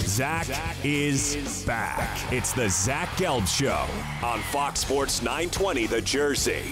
Zach is back. It's the Zach Gelb Show on Fox Sports 920 The Jersey.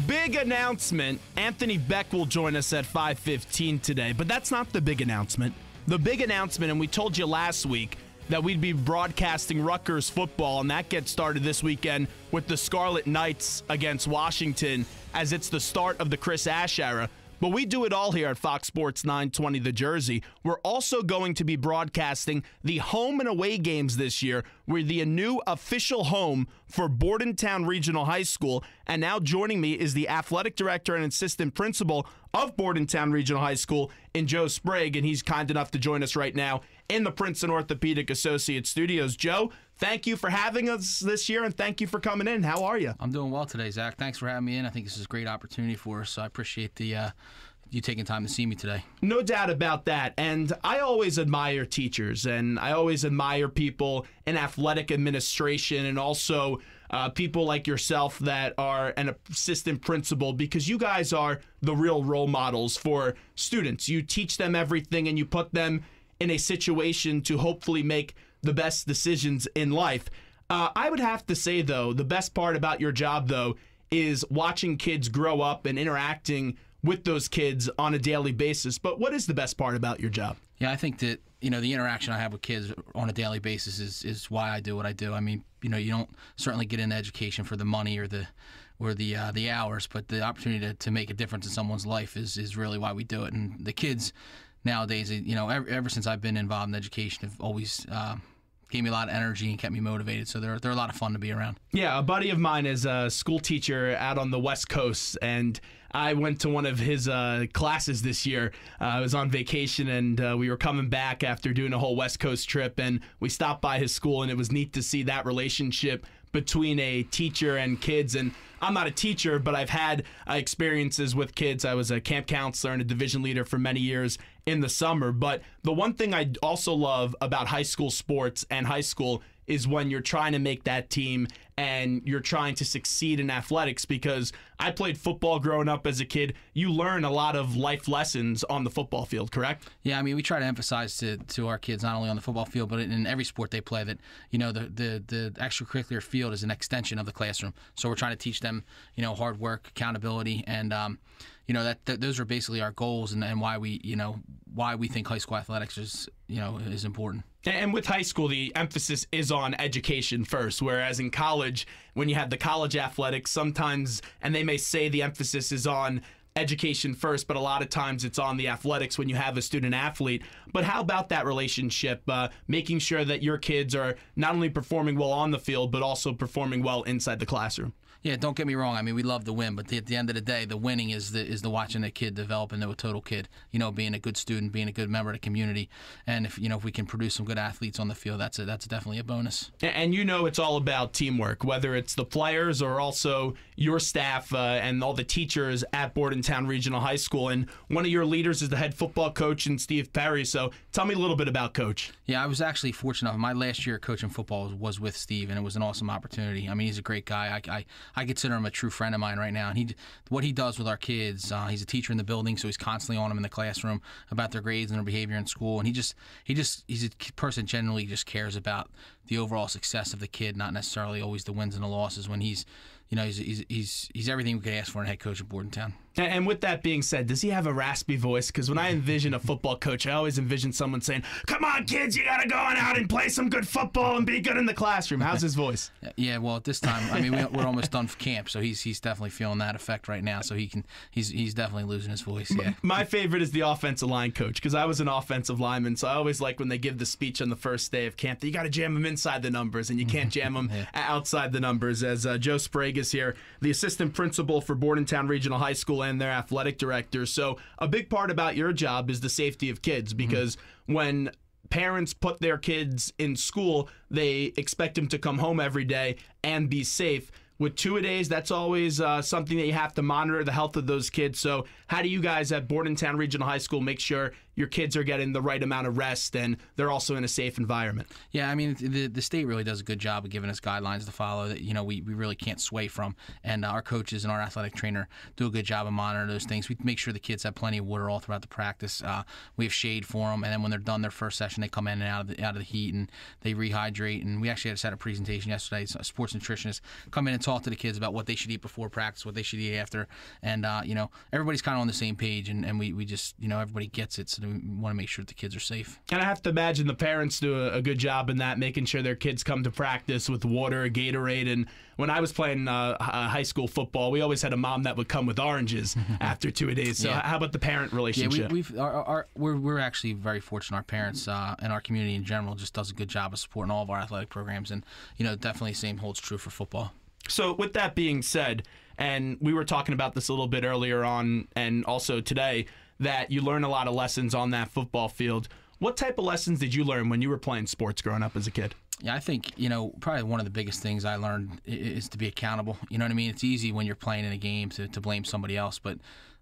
Big announcement. Anthony Beck will join us at 5:15 today, but that's not the big announcement. The big announcement, and we told you last week that we'd be broadcasting Rutgers football, and that gets started this weekend with the Scarlet Knights against Washington as it's the start of the Chris Ash era. But we do it all here at Fox Sports 920 The Jersey. We're also going to be broadcasting the home and away games this year. We're the new official home for Bordentown Regional High School. And now joining me is the athletic director and assistant principal of Bordentown Regional High School in Joe Sprague. And he's kind enough to join us right now in the Princeton Orthopedic Associates studios. Joe, thank you for having us this year, and thank you for coming in. How are you? I'm doing well today, Zach. Thanks for having me in. I think this is a great opportunity for us, so I appreciate you taking time to see me today. No doubt about that. And I always admire teachers, and I always admire people in athletic administration, and also people like yourself that are an assistant principal, because you guys are the real role models for students. You teach them everything, and you put them in a situation to hopefully make the best decisions in life. I would have to say, though, the best part about your job, though, is watching kids grow up and interacting with those kids on a daily basis. But what is the best part about your job? Yeah, I think that, the interaction I have with kids on a daily basis is why I do what I do. I mean, you don't certainly get into education for the money or the hours, but the opportunity to make a difference in someone's life is really why we do it. And the kids nowadays, ever since I've been involved in education, have always gave me a lot of energy and kept me motivated. So they're a lot of fun to be around. Yeah, a buddy of mine is a school teacher out on the West Coast, and I went to one of his classes this year. I was on vacation, and we were coming back after doing a whole West Coast trip, and we stopped by his school, and it was neat to see that relationship between a teacher and kids. And I'm not a teacher, but I've had experiences with kids. I was a camp counselor and a division leader for many years in the summer. But the one thing I also love about high school sports and high school is when you're trying to make that team and you're trying to succeed in athletics, because I played football growing up as a kid. You learn a lot of life lessons on the football field, correct? Yeah, I mean, we try to emphasize to our kids, not only on the football field, but in every sport they play, that, the extracurricular field is an extension of the classroom. So we're trying to teach them, hard work, accountability, and, that those are basically our goals, and why we think high school athletics is important. And with high school, the emphasis is on education first, whereas in college, when you have the college athletics, sometimes, and they may say the emphasis is on education first, but a lot of times it's on the athletics when you have a student athlete. But how about that relationship, making sure that your kids are not only performing well on the field, but also performing well inside the classroom? Yeah, don't get me wrong. I mean, we love to win, but at the end of the day, the winning is the watching the kid develop into a total kid. Being a good student, being a good member of the community, and if we can produce some good athletes on the field, that's definitely a bonus. And it's all about teamwork, whether it's the players or also your staff and all the teachers at Bordentown Regional High School. And one of your leaders is the head football coach, and Steve Perry. So tell me a little bit about Coach. Yeah, I was actually fortunate enough. My last year coaching football was with Steve, and it was an awesome opportunity. I mean, he's a great guy. I consider him a true friend of mine right now. And what he does with our kids, he's a teacher in the building, so he's constantly on them in the classroom about their grades and their behavior in school. And he's a person generally just cares about the overall success of the kid, not necessarily always the wins and the losses. When he's everything we could ask for in a head coach at Bordentown. And with that being said, does he have a raspy voice? Because when I envision a football coach, I always envision someone saying, "Come on, kids, you got to go on out and play some good football and be good in the classroom." How's his voice? Yeah, well, at this time, I mean, we're almost done for camp, so he's definitely feeling that effect right now. So he's definitely losing his voice. Yeah. My favorite is the offensive line coach, because I was an offensive lineman, so I always like when they give the speech on the first day of camp that you got to jam them inside the numbers and you can't jam them outside the numbers. As Joe Sprague is here, the assistant principal for Bordentown Regional High School and their athletic director. So a big part about your job is the safety of kids, because when parents put their kids in school, they expect them to come home every day and be safe. With two-a-days, that's always something that you have to monitor the health of those kids. So how do you guys at Bordentown Regional High School make sure your kids are getting the right amount of rest and they're also in a safe environment. Yeah, I mean, the state really does a good job of giving us guidelines to follow that, we really can't sway from. And our coaches and our athletic trainer do a good job of monitoring those things. We make sure the kids have plenty of water all throughout the practice. We have shade for them, and then when they're done their first session, they come in and out of the heat and they rehydrate. And we actually had a presentation yesterday. A sports nutritionist come in and talk to the kids about what they should eat before practice, what they should eat after, and everybody's kind of on the same page, and we just everybody gets it, so we want to make sure that the kids are safe. And I have to imagine the parents do a good job in that, making sure their kids come to practice with water, Gatorade. And when I was playing high school football, we always had a mom that would come with oranges after 2 days. So how about the parent relationship? Yeah, we're actually very fortunate. Our parents and our community in general just does a good job of supporting all of our athletic programs, and definitely the same holds true for football. So with that being said, and we were talking about this a little bit earlier on and also today, that you learn a lot of lessons on that football field. What type of lessons did you learn when you were playing sports growing up as a kid? Yeah, I think, probably one of the biggest things I learned is to be accountable. You know what I mean? It's easy when you're playing in a game to blame somebody else, but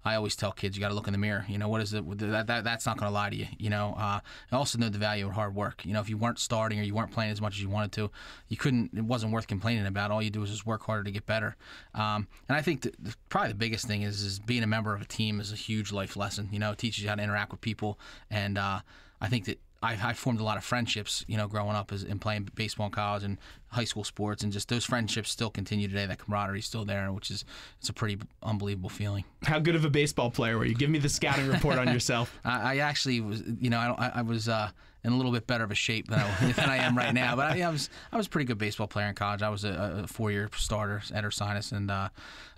I always tell kids, you got to look in the mirror. What is it? That's not going to lie to you. I also know the value of hard work. If you weren't starting or you weren't playing as much as you wanted to, it wasn't worth complaining about. All you do is just work harder to get better. And I think probably the biggest thing is being a member of a team is a huge life lesson. It teaches you how to interact with people. And I think that I formed a lot of friendships, growing up and playing baseball in college and high school sports, and just those friendships still continue today. That camaraderie is still there, which is it's a pretty unbelievable feeling. How good of a baseball player were you? Give me the scouting report on yourself. I actually was, I was in a little bit better of a shape than I am right now. But I was a pretty good baseball player in college. I was a 4-year starter at Ursinus and a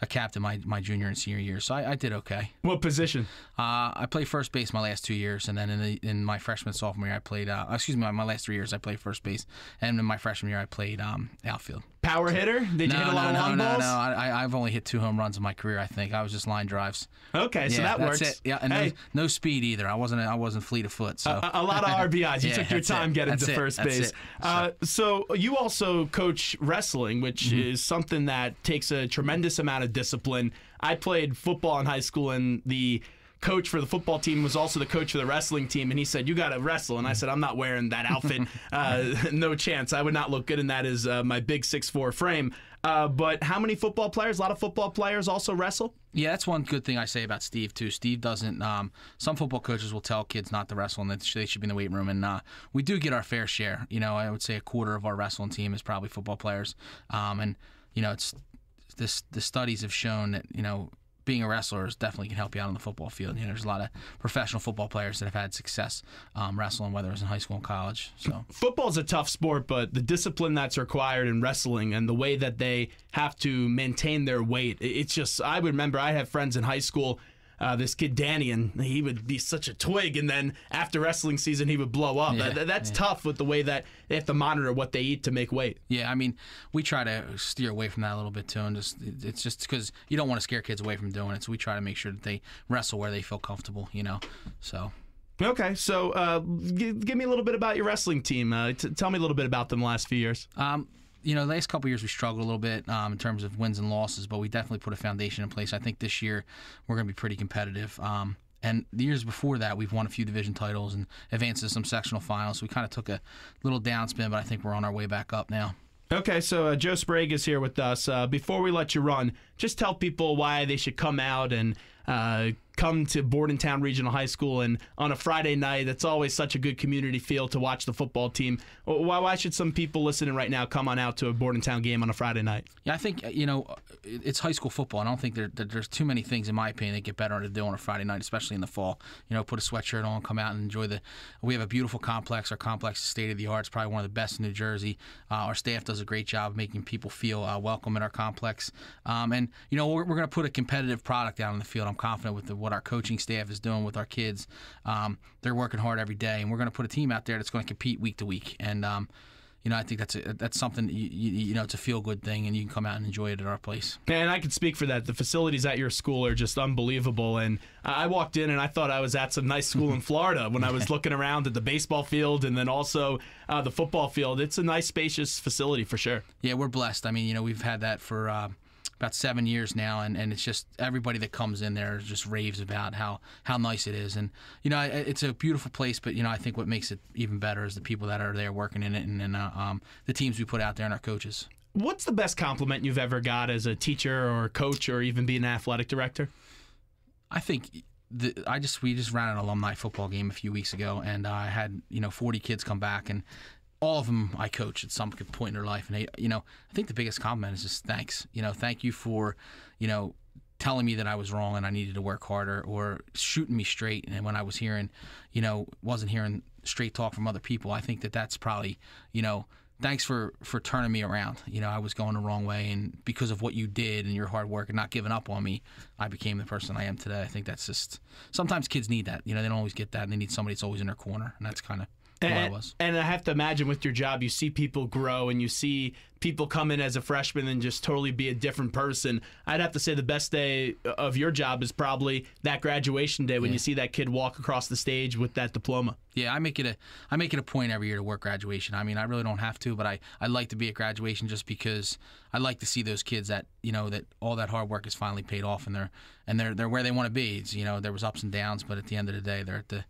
captain my junior and senior year. So I did okay. What position? I played first base my last 2 years, and then in my freshman sophomore year I played. My last 3 years I played first base, and in my freshman year I played outfield. Power hitter? Did you hit a lot of long balls? No. I've only hit 2 home runs in my career. I think I was just line drives. Okay, so that works. It. Yeah, and no speed either. I wasn't fleet of foot. So a lot of RBIs. You took your time getting to first base. So you also coach wrestling, which is something that takes a tremendous amount of discipline. I played football in high school, and the coach for the football team was also the coach for the wrestling team, and he said, you got to wrestle. And I said, I'm not wearing that outfit. No chance. I would not look good in that as my big 6'4" frame. But how many football players? A lot of football players also wrestle? Yeah, that's one good thing I say about Steve, too. Steve doesn't some football coaches will tell kids not to wrestle and that they should be in the weight room. And we do get our fair share. I would say a quarter of our wrestling team is probably football players. It's the studies have shown that, being a wrestler definitely can help you out on the football field. There's a lot of professional football players that have had success wrestling, whether it was in high school and college. So football's a tough sport, but the discipline that's required in wrestling and the way that they have to maintain their weight, it's just, I remember I had friends in high school, this kid Danny, and he would be such a twig, and then after wrestling season he would blow up. That's tough with the way that they have to monitor what they eat to make weight. Yeah, I mean, we try to steer away from that a little bit too, and it's just because you don't want to scare kids away from doing it, so we try to make sure that they wrestle where they feel comfortable, so. Okay, so give me a little bit about your wrestling team. Tell me a little bit about them the last few years. The last couple of years we struggled a little bit in terms of wins and losses, but we definitely put a foundation in place. I think this year we're going to be pretty competitive. And the years before that, we've won a few division titles and advanced to some sectional finals. So we kind of took a little downspin, but I think we're on our way back up now. Okay, so Joe Sprague is here with us. Before we let you run, just tell people why they should come out and come to Bordentown Regional High School, and on a Friday night, it's always such a good community feel to watch the football team. Why should some people listening right now come on out to a Bordentown game on a Friday night? Yeah, I think, it's high school football. I don't think there's too many things, in my opinion, that get better to do on a Friday night, especially in the fall. Put a sweatshirt on, come out and enjoy we have a beautiful complex. Our complex is state-of-the-art. It's probably one of the best in New Jersey. Our staff does a great job making people feel welcome in our complex. And we're going to put a competitive product out on the field. I'm confident with what our coaching staff is doing with our kids. They're working hard every day, and we're going to put a team out there that's going to compete week to week. And I think that's something it's a feel good thing, and you can come out and enjoy it at our place. And I can speak for that. The facilities at your school are just unbelievable. And I walked in and I thought I was at some nice school in Florida when I was looking around at the baseball field and then also the football field. It's a nice, spacious facility for sure. Yeah, we're blessed. I mean, we've had that for about 7 years now, and it's just everybody that comes in there just raves about how nice it is. And it's a beautiful place, but I think what makes it even better is the people that are there working in it, and the teams we put out there and our coaches. What's the best compliment you've ever got as a teacher or coach or even being an athletic director? I think we just ran an alumni football game a few weeks ago, and I had 40 kids come back, and all of them I coached at some point in their life, and I think the biggest compliment is just thanks. Thank you for telling me that I was wrong and I needed to work harder, or shooting me straight. And when I was hearing, wasn't hearing straight talk from other people, I think that's probably thanks for turning me around. I was going the wrong way, and because of what you did and your hard work and not giving up on me, I became the person I am today. I think that's just, sometimes kids need that. They don't always get that, and they need somebody that's always in their corner, and that's kind of who I was. And I have to imagine with your job, you see people grow, and you see people come in as a freshman and just totally be a different person. I'd have to say the best day of your job is probably that graduation day when you see that kid walk across the stage with that diploma. Yeah, I make it a point every year to work graduation. I mean, I really don't have to, but I like to be at graduation just because I like to see those kids that that all that hard work is finally paid off, and they're where they want to be. It's, there was ups and downs, but at the end of the day, they're at the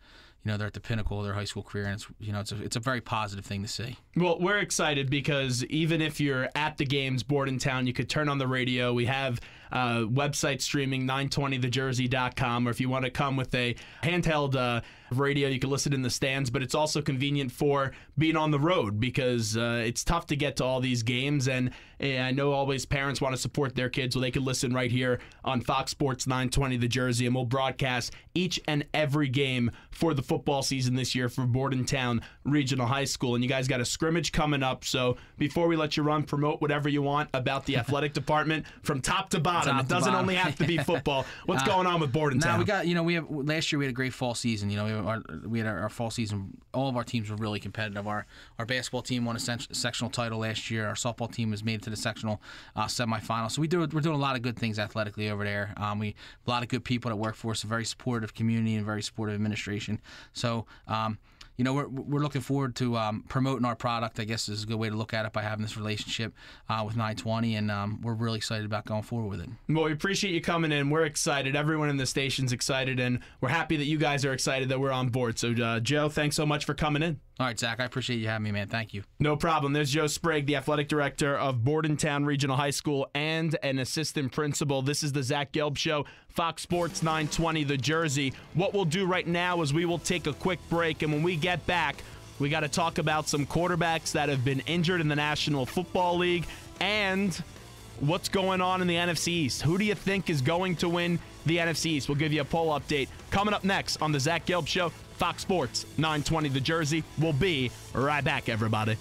they're at the pinnacle of their high school career, and it's a very positive thing to see. Well, we're excited because even if you're at the games, Bordentown, you could turn on the radio. We have website streaming, 920thejersey.com, or if you want to come with a handheld radio, you can listen in the stands, but it's also convenient for being on the road because it's tough to get to all these games, and I know always parents want to support their kids, so they can listen right here on Fox Sports 920 The Jersey, and we'll broadcast each and every game for the football season this year for Bordentown Regional High School. And you guys got a scrimmage coming up, so before we let you run, promote whatever you want about the athletic department from top to bottom. It doesn't only have to be football. What's going on with Bordentown? We got last year we had a great fall season. We had our fall season. All of our teams were really competitive. Our basketball team won a sectional title last year. Our softball team has made it to the sectional semifinal. So we're doing a lot of good things athletically over there. A lot of good people that work for us. A very supportive community and very supportive administration. So we're looking forward to promoting our product, I guess is a good way to look at it, by having this relationship with 920, and we're really excited about going forward with it. Well, we appreciate you coming in. We're excited. Everyone in the station's excited, and we're happy that you guys are excited that we're on board. So, Joe, thanks so much for coming in. All right, Zach, I appreciate you having me, man. Thank you. No problem. There's Joe Sprague, the athletic director of Bordentown Regional High School and an assistant principal. This is the Zach Gelb Show, Fox Sports 920 The Jersey. What we'll do right now is we will take a quick break, and when we get back, we got to talk about some quarterbacks that have been injured in the National Football League and what's going on in the NFC East. Who do you think is going to win the NFC East? We'll give you a poll update coming up next on the Zach Gelb Show, Fox Sports 920 The Jersey. We'll be right back, everybody.